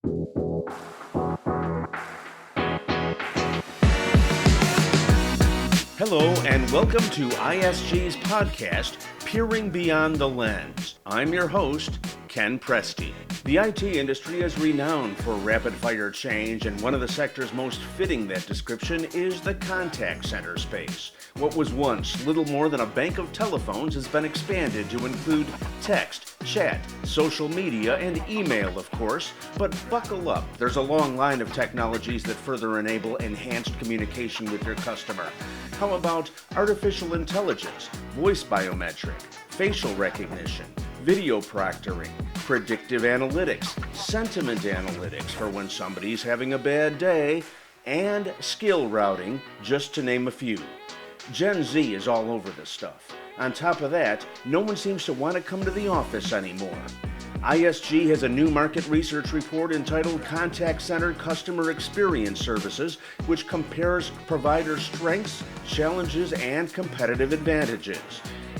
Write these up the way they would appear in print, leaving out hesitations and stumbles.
Hello, and welcome to ISG's podcast, Peering Beyond the Lens. I'm your host, Ken Presti. The IT industry is renowned for rapid-fire change, and one of the sectors most fitting that description is the contact center space. What was once little more than a bank of telephones has been expanded to include text, chat, social media, and email, of course. But buckle up, there's a long line of technologies that further enable enhanced communication with your customer. How about artificial intelligence, voice biometric, facial recognition, video proctoring, predictive analytics, sentiment analytics for when somebody's having a bad day, and skill routing, just to name a few. Gen Z is all over this stuff. On top of that, no one seems to want to come to the office anymore. ISG has a new market research report entitled Contact Center Customer Experience Services, which compares provider strengths, challenges, and competitive advantages.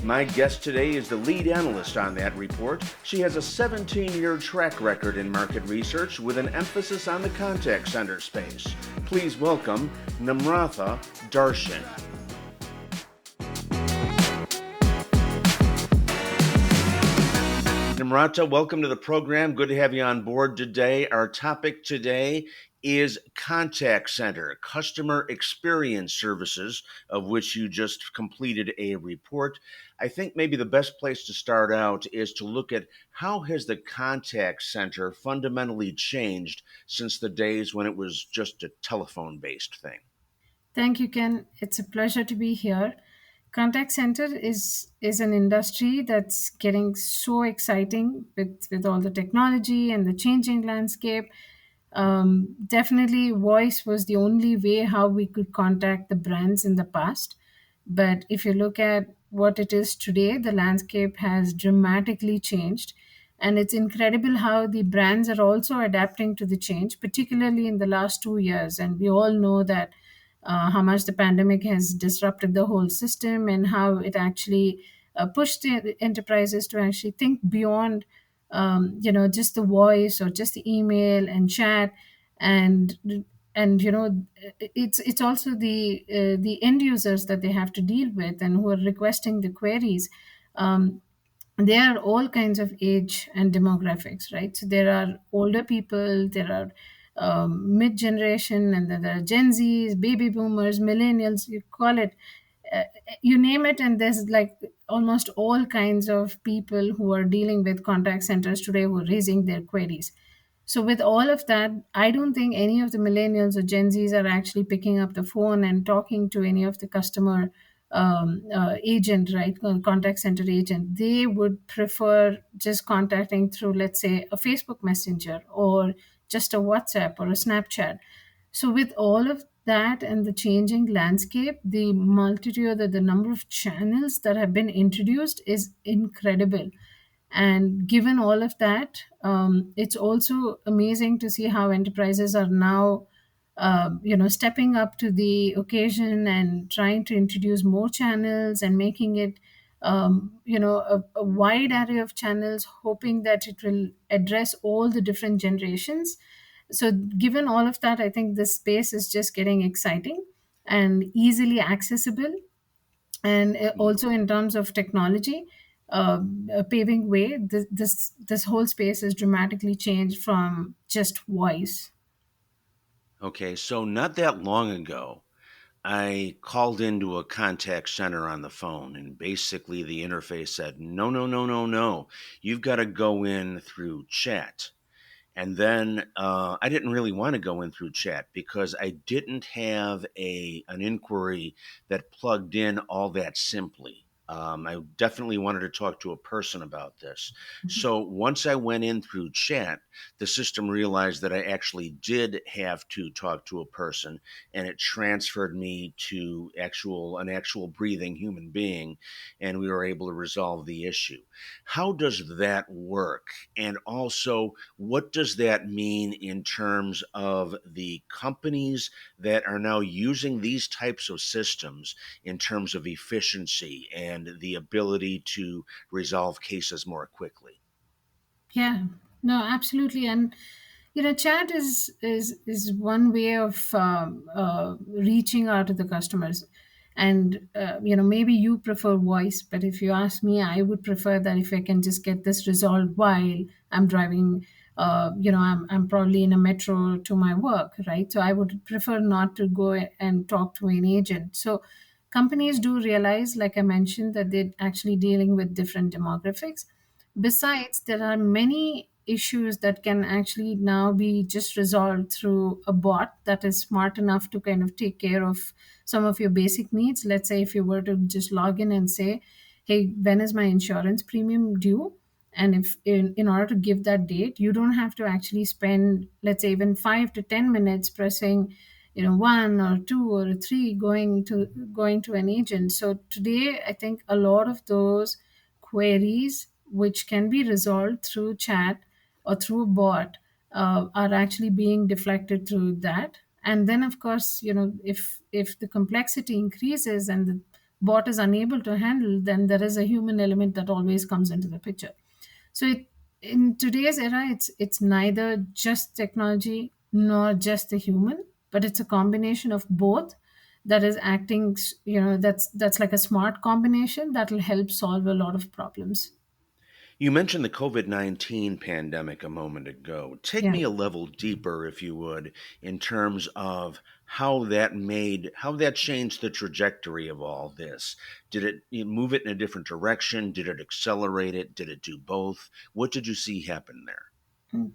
My guest today is the lead analyst on that report. She has a 17-year track record in market research with an emphasis on the contact center space. Please welcome Namratha Darshan. Namratha, welcome to the program. Good to have you on board today. Our topic today is contact center, customer experience services, of which you just completed a report. I think maybe the best place to start out is to look at how has the contact center fundamentally changed since the days when it was just a telephone-based thing. Thank you, Ken. It's a pleasure to be here. Contact center is an industry that's getting so exciting with all the technology and the changing landscape. Definitely, voice was the only way how we could contact the brands in the past. But if you look at what it is today, the landscape has dramatically changed. And it's incredible how the brands are also adapting to the change, particularly in the last 2 years. And we all know that how much the pandemic has disrupted the whole system and how it actually pushed the enterprises to actually think beyond just the voice or just the email and chat. And and it's also the end users that they have to deal with and who are requesting the queries. There are all kinds of age and demographics, right? So there are older people, there are mid generation, and then there are Gen Zs, baby boomers, millennials, you call it, uh, you name it, and there's like almost all kinds of people who are dealing with contact centers today who are raising their queries. So with all of that, I don't think any of the millennials or Gen Zs are actually picking up the phone and talking to any of the customer agent, right? Contact center agent. They would prefer just contacting through, let's say, a Facebook Messenger or just a WhatsApp or a Snapchat. So with all of that and the changing landscape, the multitude, the number of channels that have been introduced is incredible. And given all of that, it's also amazing to see how enterprises are now, stepping up to the occasion and trying to introduce more channels and making it, a wide array of channels, hoping that it will address all the different generations. So, given all of that, I think this space is just getting exciting and easily accessible, and also in terms of technology, paving way. This whole space has dramatically changed from just voice. Okay, so not that long ago, I called into a contact center on the phone, and basically the interface said, no, no, no, no, no. You've got to go in through chat. And then I didn't really want to go in through chat because I didn't have an inquiry that plugged in all that simply. I definitely wanted to talk to a person about this. So once I went in through chat, the system realized that I actually did have to talk to a person, and it transferred me to an actual breathing human being, and we were able to resolve the issue. How does that work? And also, what does that mean in terms of the companies that are now using these types of systems in terms of efficiency and the ability to resolve cases more quickly? Yeah, no, absolutely. And Chat is one way of reaching out to the customers. And maybe you prefer voice, but if you ask me, I would prefer that if I can just get this resolved while I'm driving. I'm probably in a metro to my work, right? So I would prefer not to go and talk to an agent. So companies do realize, like I mentioned, that they're actually dealing with different demographics. Besides, there are many issues that can actually now be just resolved through a bot that is smart enough to kind of take care of some of your basic needs. Let's say if you were to just log in and say, hey, when is my insurance premium due? And if in order to give that date, you don't have to actually spend, let's say, even 5 to 10 minutes pressing, one or two or three, going to an agent. So today, I think a lot of those queries which can be resolved through chat or through a bot are actually being deflected through that. And then, of course, if the complexity increases and the bot is unable to handle, then there is a human element that always comes into the picture. So in today's era, it's neither just technology nor just the human, but it's a combination of both that is acting. That's like a smart combination that will help solve a lot of problems. You mentioned the COVID-19 pandemic a moment ago. Take Yeah. me a level deeper, if you would, in terms of how that changed the trajectory of all this. Did it move it in a different direction? Did it accelerate it? Did it do both? What did you see happen there?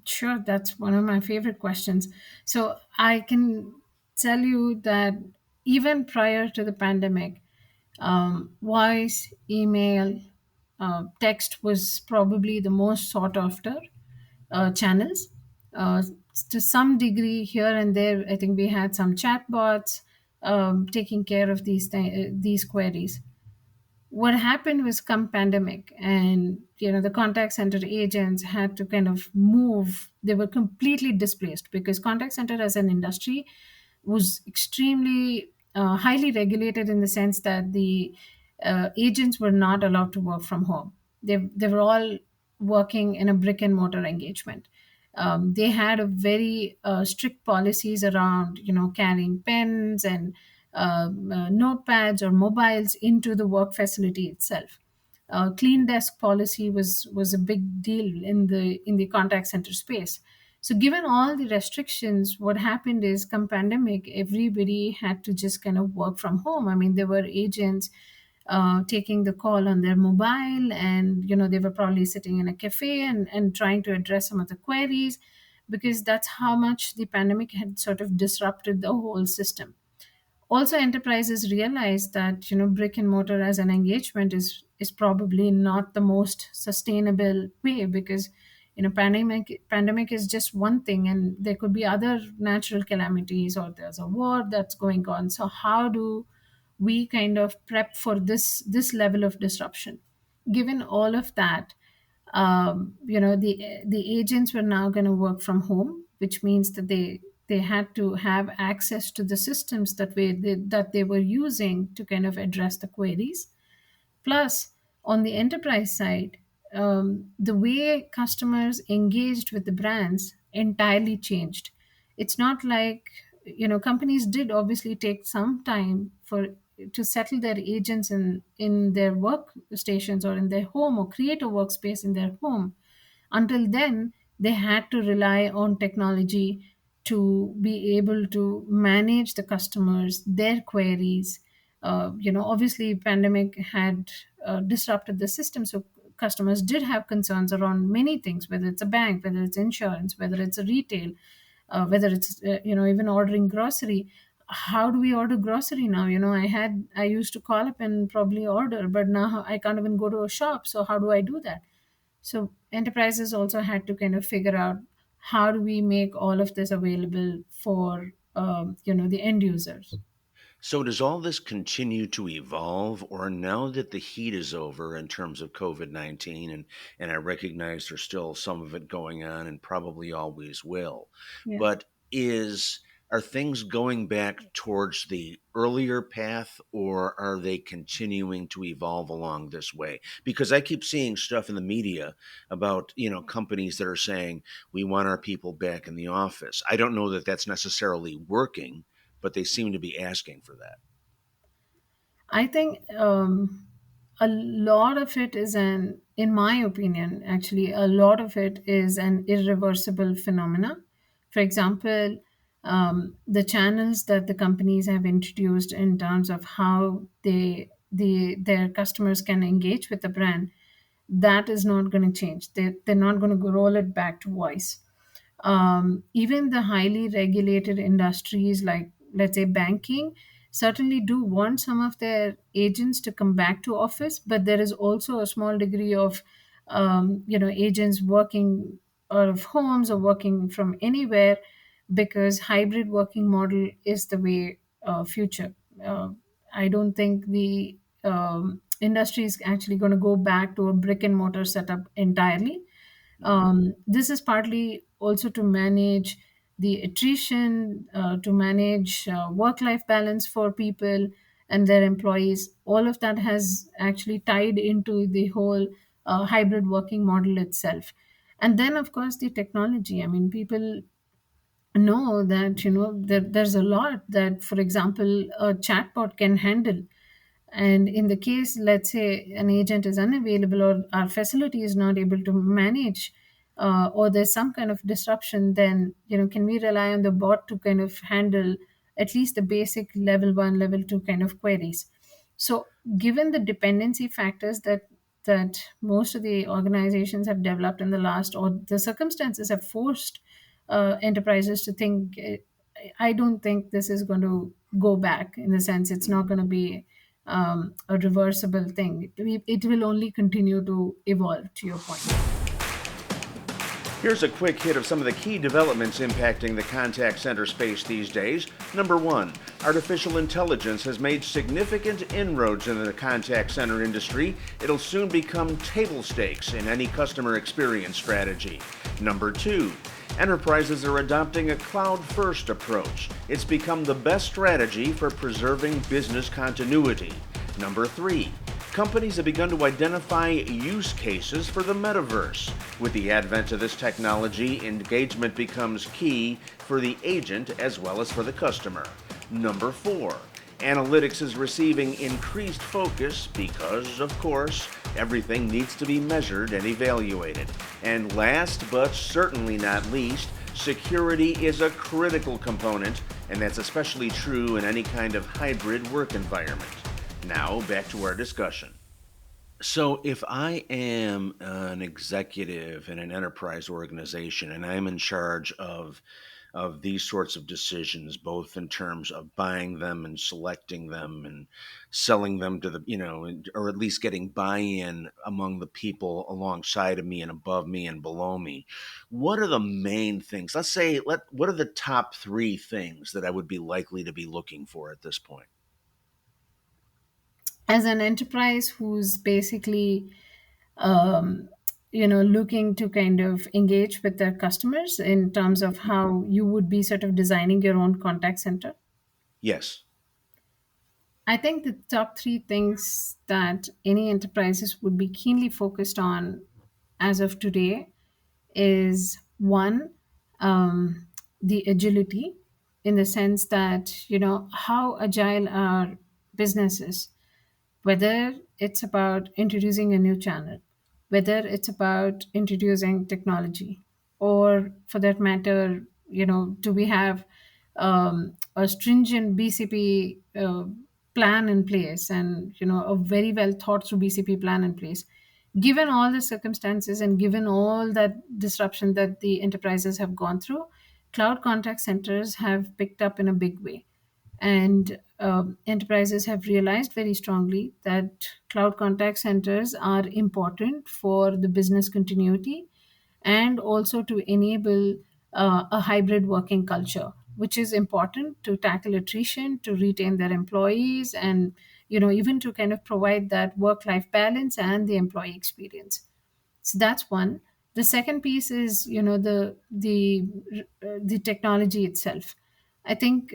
Sure, that's one of my favorite questions. So I can tell you that even prior to the pandemic, voice, email, text was probably the most sought after channels. Uh, to some degree, here and there, I think we had some chatbots taking care of these queries. What happened was, come pandemic, and the contact center agents had to kind of move. They were completely displaced because contact center as an industry was extremely highly regulated, in the sense that the agents were not allowed to work from home. They were all working in a brick and mortar engagement. They had a very strict policies around carrying pens and notepads or mobiles into the work facility itself. Clean desk policy was a big deal in the contact center space. So given all the restrictions, what happened is, come pandemic, everybody had to just kind of work from home. I mean, there were agents taking the call on their mobile, and they were probably sitting in a cafe and trying to address some of the queries, because that's how much the pandemic had sort of disrupted the whole system. Also, enterprises realize that brick and mortar as an engagement is probably not the most sustainable way, because pandemic is just one thing, and there could be other natural calamities, or there's a war that's going on. So how do we kind of prep for this level of disruption? Given all of that, the agents were now going to work from home, which means that they had to have access to the systems that they were using to kind of address the queries. Plus, on the enterprise side, the way customers engaged with the brands entirely changed. It's not like, companies did obviously take some time to settle their agents in their workstations or in their home, or create a workspace in their home. Until then, they had to rely on technology to be able to manage the customers, their queries. Obviously, pandemic had disrupted the system, so customers did have concerns around many things, whether it's a bank, whether it's insurance, whether it's a retail, whether it's even ordering grocery. How do we order grocery now? I used to call up and probably order, but now I can't even go to a shop. So how do I do that? So enterprises also had to kind of figure out, how do we make all of this available for the end users. So, does all this continue to evolve, or now that the heat is over in terms of COVID 19, and I recognize there's still some of it going on and probably always will, Yeah. but is are things going back towards the earlier path, or are they continuing to evolve along this way? Because I keep seeing stuff in the media about, companies that are saying we want our people back in the office. I don't know that that's necessarily working, but they seem to be asking for that. I think a lot of it is in my opinion, actually, a lot of it is an irreversible phenomena. For example, the channels that the companies have introduced in terms of how their customers can engage with the brand, that is not going to change. They're not going to roll it back to voice. Even the highly regulated industries like, let's say, banking, certainly do want some of their agents to come back to office, but there is also a small degree of agents working out of homes or working from anywhere, because hybrid working model is the way future. I don't think the industry is actually going to go back to a brick and mortar setup entirely. This is partly also to manage the attrition, to manage work life balance for people and their employees. All of that has actually tied into the whole hybrid working model itself. And then, of course, the technology. I mean, people know that there's a lot that, for example, a chatbot can handle. And in the case, let's say, an agent is unavailable or our facility is not able to manage, or there's some kind of disruption, then can we rely on the bot to kind of handle at least the basic level 1, level 2 kind of queries. So given the dependency factors that most of the organizations have developed in the last, or the circumstances have forced enterprises to think, I don't think this is going to go back. In the sense, it's not going to be a reversible thing. It will only continue to evolve, to your point. Here's a quick hit of some of the key developments impacting the contact center space these days. Number one, artificial intelligence has made significant inroads into the contact center industry. It'll soon become table stakes in any customer experience strategy. Number two, enterprises are adopting a cloud-first approach. It's become the best strategy for preserving business continuity. Number three, companies have begun to identify use cases for the metaverse. With the advent of this technology, engagement becomes key for the agent as well as for the customer. Number four, analytics is receiving increased focus because, of course, everything needs to be measured and evaluated. And last but certainly not least, security is a critical component, and that's especially true in any kind of hybrid work environment. Now, back to our discussion. So, if I am an executive in an enterprise organization and I'm in charge of these sorts of decisions, both in terms of buying them and selecting them and selling them to the, or at least getting buy-in among the people alongside of me and above me and below me, what are the main things? What are the top three things that I would be likely to be looking for at this point? As an enterprise who's basically um, looking to kind of engage with their customers in terms of how you would be sort of designing your own contact center, Yes. I think the top three things that any enterprises would be keenly focused on as of today is one, the agility, in the sense that how agile are businesses, whether it's about introducing a new channel, whether it's about introducing technology, or for that matter, do we have a stringent BCP plan in place, and a very well thought through BCP plan in place. Given all the circumstances and given all that disruption that the enterprises have gone through, cloud contact centers have picked up in a big way. And enterprises have realized very strongly that cloud contact centers are important for the business continuity, and also to enable a hybrid working culture, which is important to tackle attrition, to retain their employees, and even to kind of provide that work life balance and the employee experience. So that's one. The second piece is the technology itself. I think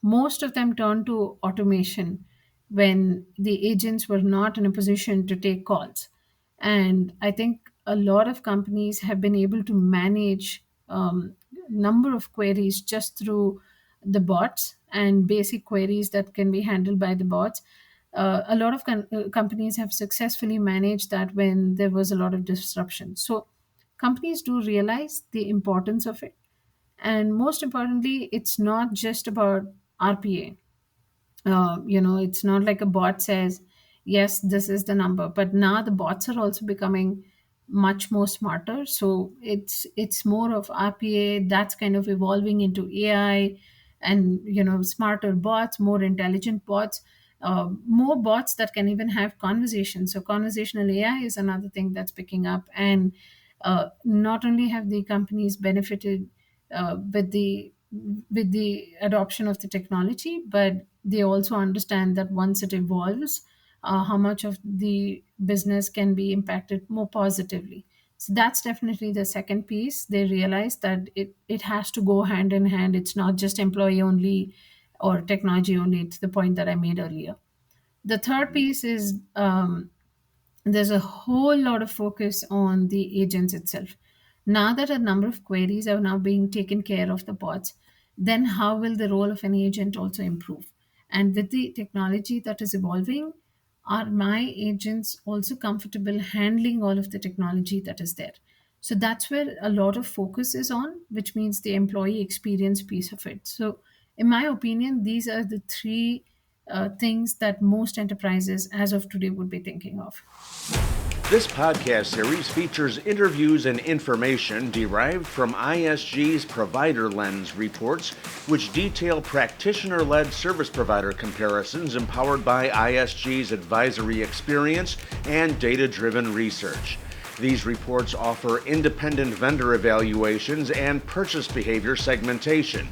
most of them turned to automation when the agents were not in a position to take calls. And I think a lot of companies have been able to manage number of queries just through the bots and basic queries that can be handled by the bots. A lot of companies have successfully managed that when there was a lot of disruption. So companies do realize the importance of it, and most importantly, it's not just about RPA. It's not like a bot says, yes, this is the number, but now the bots are also becoming much more smarter. So it's more of RPA that's kind of evolving into AI, and smarter bots, more intelligent bots, more bots that can even have conversations. So conversational AI is another thing that's picking up. And not only have the companies benefited with the adoption of the technology, but they also understand that once it evolves, how much of the business can be impacted more positively. So that's definitely the second piece. They realize that it has to go hand in hand. It's not just employee only or technology only, to the point that I made earlier. The third piece is, there's a whole lot of focus on the agents itself. Now that a number of queries are now being taken care of the bots, then how will the role of an agent also improve? And with the technology that is evolving, are my agents also comfortable handling all of the technology that is there? So that's where a lot of focus is on, which means the employee experience piece of it. So, in my opinion, these are the three things that most enterprises as of today would be thinking of. This podcast series features interviews and information derived from ISG's Provider Lens reports, which detail practitioner led service provider comparisons empowered by ISG's advisory experience and data driven research. These reports offer independent vendor evaluations and purchase behavior segmentation.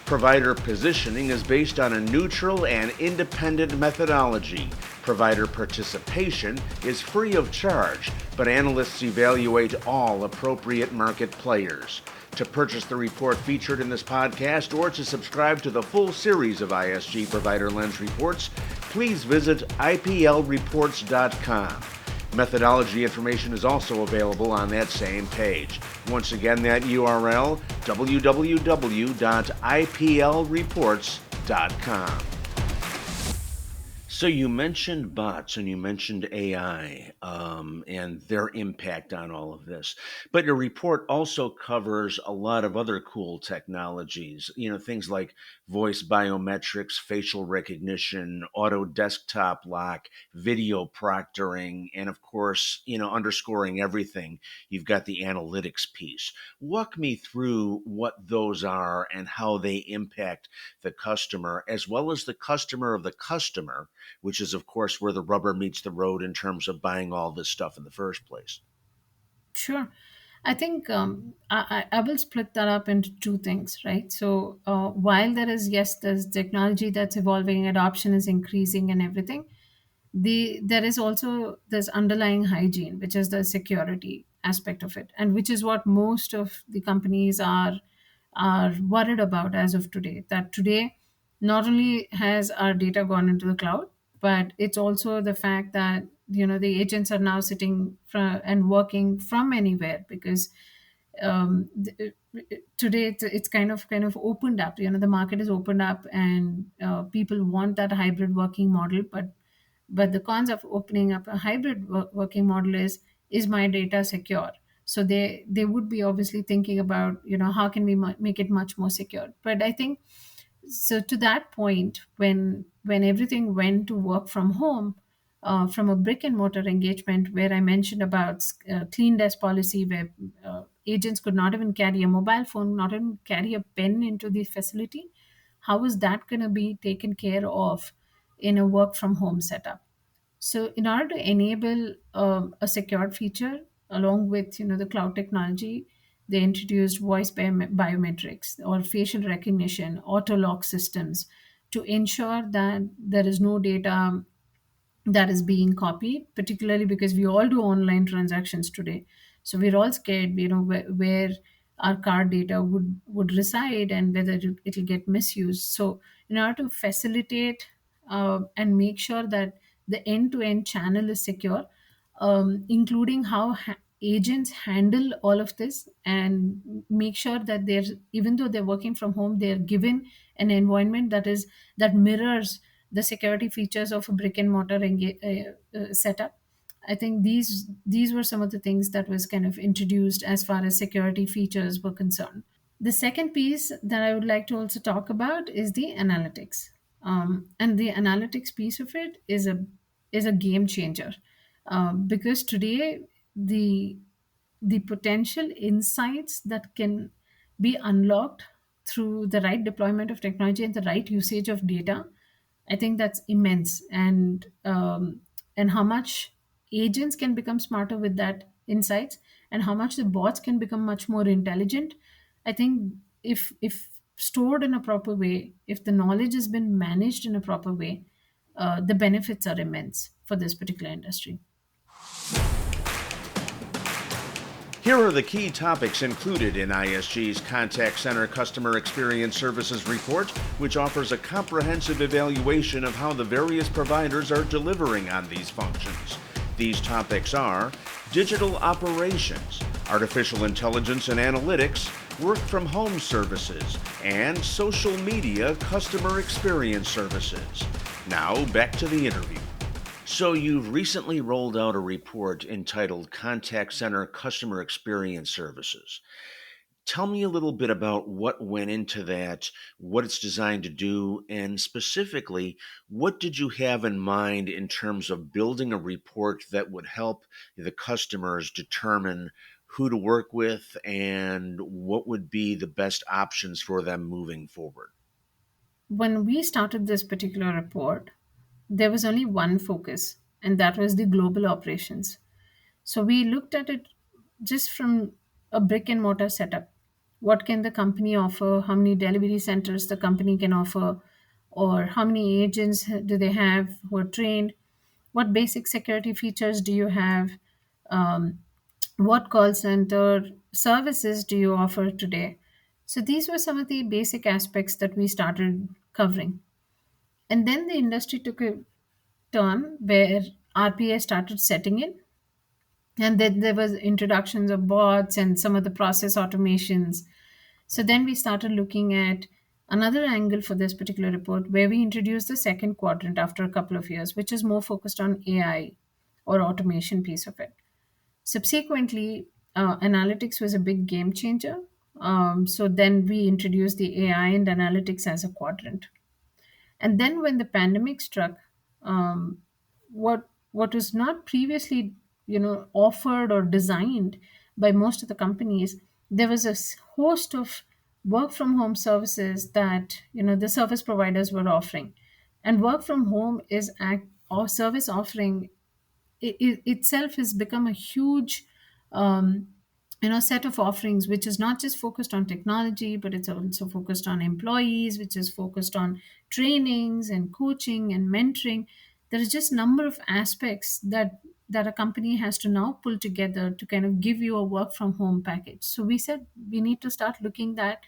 Provider positioning is based on a neutral and independent methodology. Provider participation is free of charge, but analysts evaluate all appropriate market players. To purchase the report featured in this podcast or to subscribe to the full series of ISG Provider Lens reports, please visit iplreports.com. Methodology information is also available on that same page. Once again, that URL, www.iplreports.com. So you mentioned bots and you mentioned AI and their impact on all of this. But your report also covers a lot of other cool technologies, things like voice biometrics, facial recognition, auto desktop lock, video proctoring, and of course, underscoring everything, you've got the analytics piece. Walk me through what those are and how they impact the customer, as well as the customer of the customer, which is, of course, where the rubber meets the road in terms of buying all this stuff in the first place. Sure. I think I will split that up into two things, right? So while there is, yes, there's technology that's evolving, adoption is increasing and everything, there is also this underlying hygiene, which is the security aspect of it, and which is what most of the companies are worried about as of today. That today, not only has our data gone into the cloud, but it's also the fact that the agents are now sitting and working from anywhere, because today it's kind of opened up. The market is opened up, and people want that hybrid working model. But the cons of opening up a hybrid working model is my data secure? So they would be obviously thinking about, how can we make it much more secure. But I think, so to that point, when everything went to work from home, from a brick and mortar engagement, where I mentioned about clean desk policy, where agents could not even carry a mobile phone, not even carry a pen into the facility, how is that going to be taken care of in a work from home setup? So, in order to enable a secured feature along with the cloud technology, they introduced voice biometrics or facial recognition, auto lock systems, to ensure that there is no data that is being copied, particularly because we all do online transactions today. So we're all scared, where our card data would reside, and whether it'll get misused. So in order to facilitate and make sure that the end-to-end channel is secure, including how agents handle all of this, and make sure that they're, even though they're working from home, they're given an environment that mirrors the security features of a brick and mortar setup. I think these were some of the things that was kind of introduced as far as security features were concerned. The second piece that I would like to also talk about is the analytics, and the analytics piece of it is a game changer, because today the the potential insights that can be unlocked through the right deployment of technology and the right usage of data, I think that's immense. And how much agents can become smarter with that insights, and how much the bots can become much more intelligent. I think if stored in a proper way, if the knowledge has been managed in a proper way, the benefits are immense for this particular industry. Here are the key topics included in ISG's Contact Center Customer Experience Services Report, which offers a comprehensive evaluation of how the various providers are delivering on these functions. These topics are digital operations, artificial intelligence and analytics, work from home services, and social media customer experience services. Now back to the interview. So you've recently rolled out a report entitled Contact Center Customer Experience Services. Tell me a little bit about what went into that, what it's designed to do, and specifically, what did you have in mind in terms of building a report that would help the customers determine who to work with and what would be the best options for them moving forward? When we started this particular report, there was only one focus, and that was the global operations. So we looked at it just from a brick and mortar setup. What can the company offer? How many delivery centers the company can offer? Or how many agents do they have who are trained? What basic security features do you have? Um, what call center services do you offer today? So these were some of the basic aspects that we started covering. And then the industry took a turn where RPA started setting in, and then there was introductions of bots and some of the process automations. So then we started looking at another angle for this particular report, where we introduced the second quadrant after a couple of years, which is more focused on AI or automation piece of it. Subsequently, analytics was a big game changer. So then we introduced the AI and analytics as a quadrant. And then when the pandemic struck, what was not previously, offered or designed by most of the companies, there was a host of work from home services that the service providers were offering. And work from home is or service offering itself has become a huge um, set of offerings, which is not just focused on technology, but it's also focused on employees, which is focused on trainings and coaching and mentoring. There is just number of aspects that a company has to now pull together to kind of give you a work from home package. So we said we need to start looking at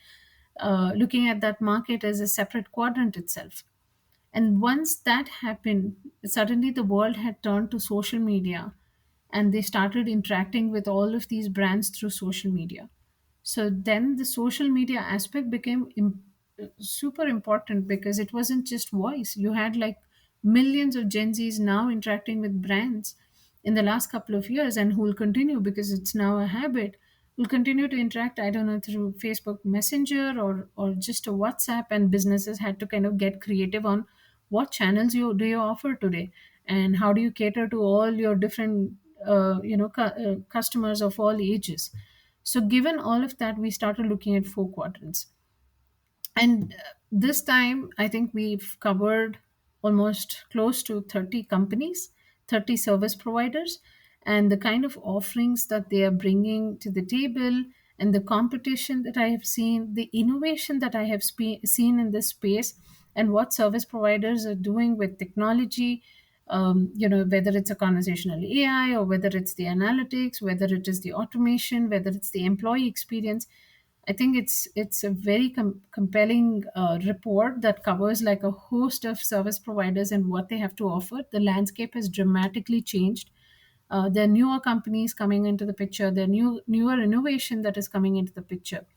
that market as a separate quadrant itself. And once that happened, suddenly the world had turned to social media, and they started interacting with all of these brands through social media. So then the social media aspect became super important, because it wasn't just voice. You had like millions of Gen Zs now interacting with brands in the last couple of years, and who will continue, because it's now a habit, will continue to interact, I don't know, through Facebook Messenger or just a WhatsApp. And businesses had to kind of get creative on what channels you offer today, and how do you cater to all your different customers of all ages. So given all of that, we started looking at four quadrants. And this time, I think we've covered almost close to 30 companies, 30 service providers, and the kind of offerings that they are bringing to the table, and the competition that I have seen, the innovation that I have seen in this space, and what service providers are doing with technology. Whether it's a conversational AI, or whether it's the analytics, whether it is the automation, whether it's the employee experience. I think it's a very compelling report that covers like a host of service providers and what they have to offer. The landscape has dramatically changed. There are newer companies coming into the picture. There are newer innovation that is coming into the picture.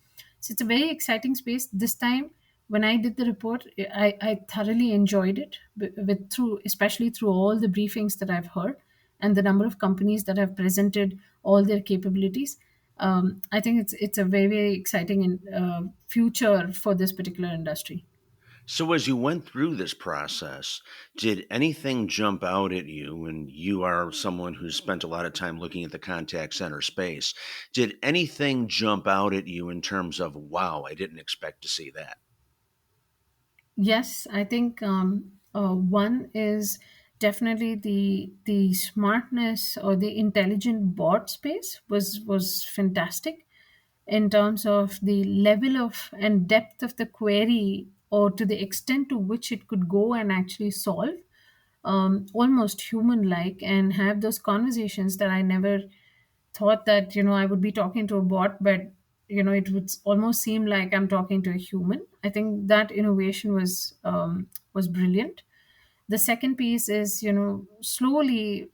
So it's a very exciting space. This time, when I did the report, I thoroughly enjoyed it with through especially through all the briefings that I've heard and the number of companies that have presented all their capabilities. I think it's a very exciting future for this particular industry. So, as you went through this process, did anything jump out at you? And you are someone who's spent a lot of time looking at the contact center space. Did anything jump out at you in terms of, wow, I didn't expect to see that? Yes, I think one is definitely the smartness or the intelligent bot space was fantastic in terms of the level of and depth of the query, or to the extent to which it could go and actually solve almost human like and have those conversations that I never thought that I would be talking to a bot, but it would almost seem like I'm talking to a human. I think that innovation was brilliant. The second piece is slowly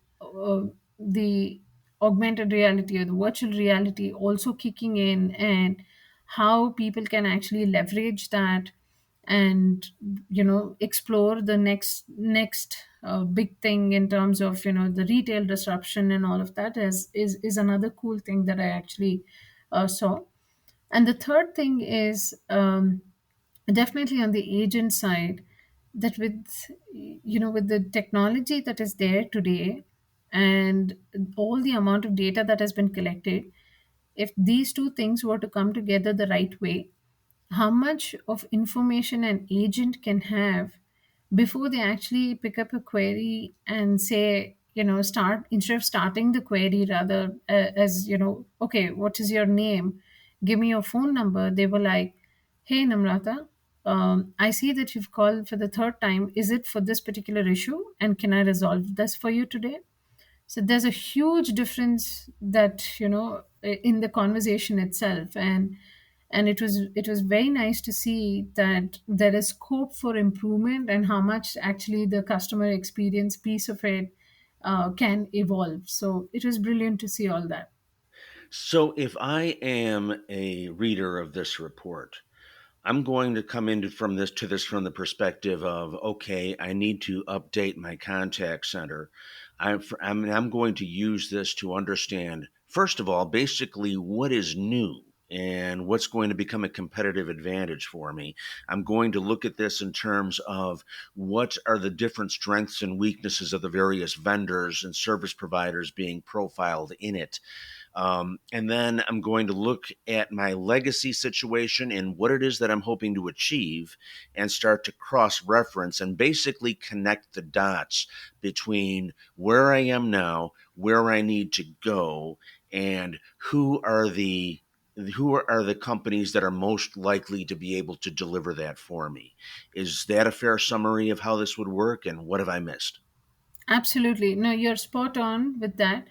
the augmented reality or the virtual reality also kicking in, and how people can actually leverage that and explore the next big thing in terms of the retail disruption, and all of that is another cool thing that I actually saw. And the third thing is definitely on the agent side, that with the technology that is there today and all the amount of data that has been collected, if these two things were to come together the right way, how much of information an agent can have before they actually pick up a query and say, start instead of starting the query rather as okay, what is your name, give me your phone number, they were like, hey Namrata, I see that you've called for the third time, is it for this particular issue, and can I resolve this for you today? So there's a huge difference that in the conversation itself, and it was very nice to see that there is scope for improvement and how much actually the customer experience piece of it can evolve. So it was brilliant to see all that. So, if I am a reader of this report, I'm going to come into from this to this from the perspective of, okay, I need to update my contact center. I'm going to use this to understand, first of all, basically what is new and what's going to become a competitive advantage for me. I'm going to look at this in terms of what are the different strengths and weaknesses of the various vendors and service providers being profiled in it. And then I'm going to look at my legacy situation and what it is that I'm hoping to achieve and start to cross reference and basically connect the dots between where I am now, where I need to go, and who are the companies that are most likely to be able to deliver that for me. Is that a fair summary of how this would work, and what have I missed? Absolutely. No, you're spot on with that.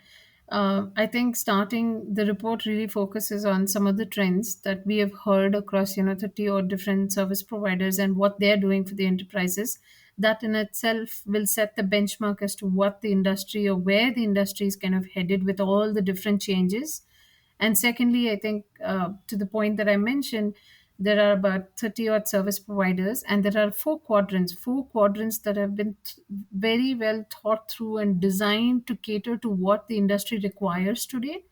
I think starting the report really focuses on some of the trends that we have heard across, 30 or different service providers and what they're doing for the enterprises. That in itself will set the benchmark as to what the industry or where the industry is kind of headed with all the different changes. And secondly, I think to the point that I mentioned, there are about 30 odd service providers, and there are four quadrants that have been very well thought through and designed to cater to what the industry requires today.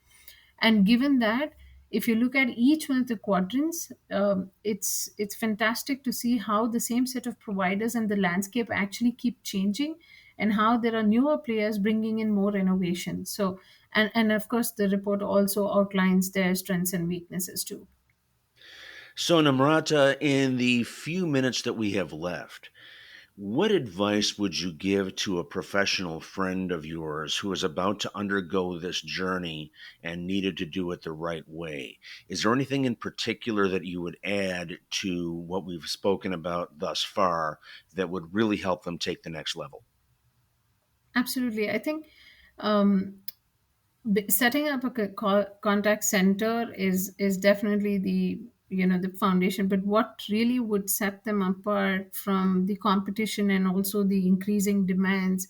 And given that, if you look at each one of the quadrants, it's fantastic to see how the same set of providers and the landscape actually keep changing, and how there are newer players bringing in more innovation. So, and of course, the report also outlines their strengths and weaknesses too. So, Namrata, in the few minutes that we have left, what advice would you give to a professional friend of yours who is about to undergo this journey and needed to do it the right way? Is there anything in particular that you would add to what we've spoken about thus far that would really help them take the next level? Absolutely, I think setting up a contact center is definitely the the foundation, but what really would set them apart from the competition and also the increasing demands,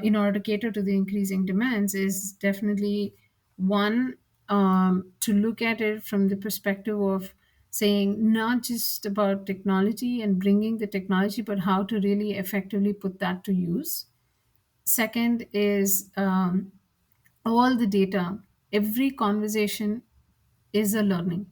in order to cater to the increasing demands, is definitely one, to look at it from the perspective of saying not just about technology and bringing the technology, but how to really effectively put that to use. Second is, all the data, every conversation is a learning,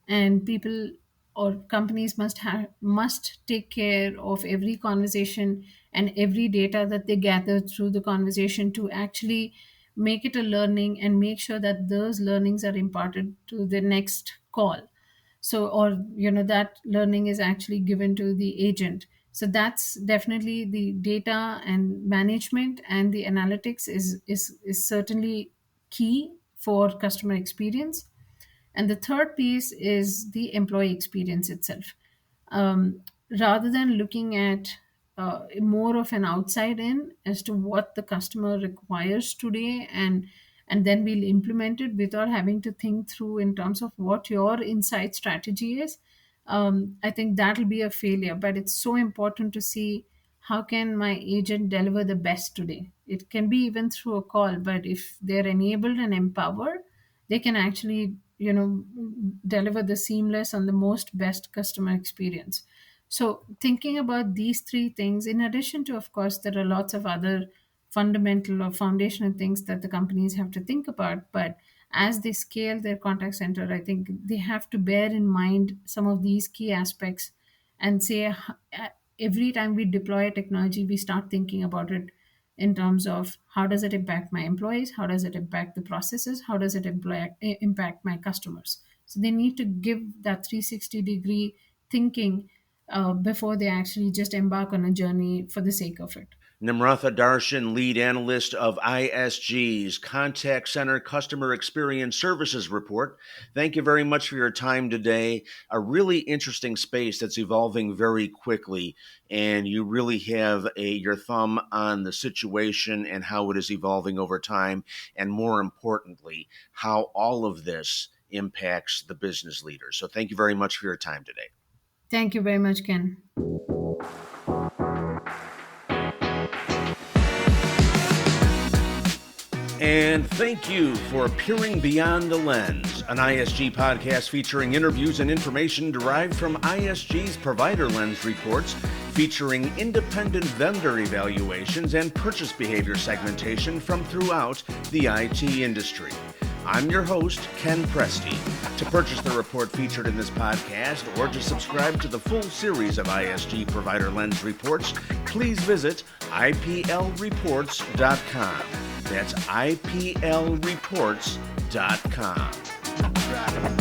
and people or companies must take care of every conversation and every data that they gather through the conversation to actually make it a learning and make sure that those learnings are imparted to the next call. So, or that learning is actually given to the agent. So that's definitely the data and management, and the analytics is certainly key for customer experience. And the third piece is the employee experience itself. um, Rather than looking at more of an outside in as to what the customer requires today, and then we'll implement it without having to think through in terms of what your inside strategy is. I think that'll be a failure. But it's so important to see how can my agent deliver the best today. It can be even through a call, but if they're enabled and empowered, they can actually deliver the seamless and the most best customer experience. So thinking about these three things, in addition to, of course, there are lots of other fundamental or foundational things that the companies have to think about, but as they scale their contact center, I think they have to bear in mind some of these key aspects and say, every time we deploy a technology, we start thinking about it in terms of how does it impact my employees, how does it impact the processes, how does it impact my customers. So they need to give that 360-degree thinking before they actually just embark on a journey for the sake of it. Namratha Darshan, lead analyst of ISG's Contact Center Customer Experience Services Report. Thank you very much for your time today. A really interesting space that's evolving very quickly, and you really have your thumb on the situation and how it is evolving over time, and more importantly, how all of this impacts the business leader. So thank you very much for your time today. Thank you very much, Ken. And thank you for peering beyond the lens, an ISG podcast featuring interviews and information derived from ISG's Provider Lens reports, featuring independent vendor evaluations and purchase behavior segmentation from throughout the IT industry. I'm your host, Ken Presti. To purchase the report featured in this podcast or to subscribe to the full series of ISG Provider Lens reports, please visit iplreports.com. That's iplreports.com.